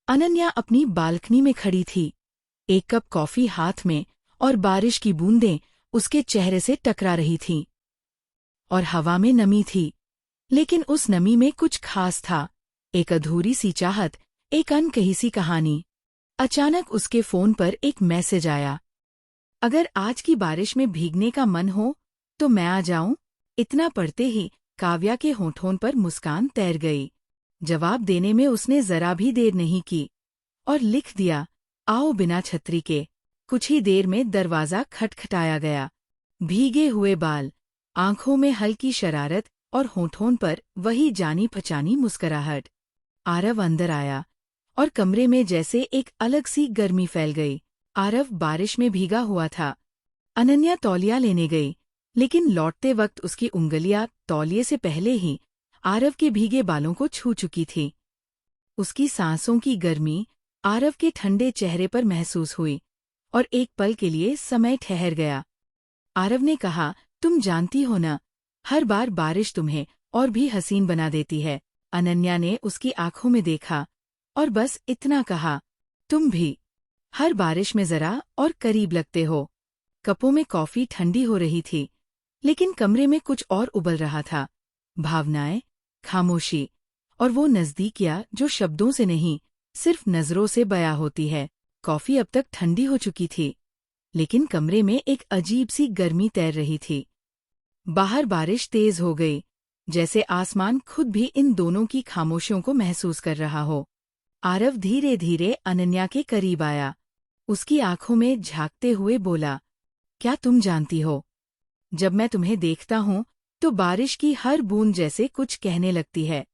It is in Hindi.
अनन्या अपनी बालकनी में खड़ी थी, एक कप कॉफी हाथ में, और बारिश की बूंदें उसके चेहरे से टकरा रही थीं। और हवा में नमी थी, लेकिन उस नमी में कुछ खास था, एक अधूरी सी चाहत, एक अनकही सी कहानी। अचानक उसके फोन पर एक मैसेज आया। अगर आज की बारिश में भीगने का मन हो तो मैं आ जाऊं। इतना पढ़ते ही काव्या के होठों पर मुस्कान तैर गई। जवाब देने में उसने जरा भी देर नहीं की और लिख दिया, आओ बिना छतरी के। कुछ ही देर में दरवाजा खटखटाया गया। भीगे हुए बाल, आंखों में हल्की शरारत और होठों पर वही जानी पहचानी मुस्कुराहट। आरव अंदर आया और कमरे में जैसे एक अलग सी गर्मी फैल गई। आरव बारिश में भीगा हुआ था। अनन्या तौलिया लेने गई, लेकिन लौटते वक्त उसकी उंगलियां तौलिए से पहले ही आरव के भीगे बालों को छू चुकी थी। उसकी सांसों की गर्मी आरव के ठंडे चेहरे पर महसूस हुई और एक पल के लिए समय ठहर गया। आरव ने कहा, तुम जानती हो ना, हर बार बारिश तुम्हें और भी हसीन बना देती है। अनन्या ने उसकी आंखों में देखा और बस इतना कहा, तुम भी हर बारिश में जरा और करीब लगते हो। कपों में कॉफी ठंडी हो रही थी, लेकिन कमरे में कुछ और उबल रहा था। भावनाएं, खामोशी और वो नजदीकियां जो शब्दों से नहीं, सिर्फ नजरों से बयां होती है। कॉफी अब तक ठंडी हो चुकी थी, लेकिन कमरे में एक अजीब सी गर्मी तैर रही थी। बाहर बारिश तेज हो गई, जैसे आसमान खुद भी इन दोनों की खामोशियों को महसूस कर रहा हो। आरव धीरे धीरे अनन्या के करीब आया। उसकी आंखों में झांकते हुए बोला, क्या तुम जानती हो, जब मैं तुम्हें देखता हूं तो बारिश की हर बूंद जैसे कुछ कहने लगती है।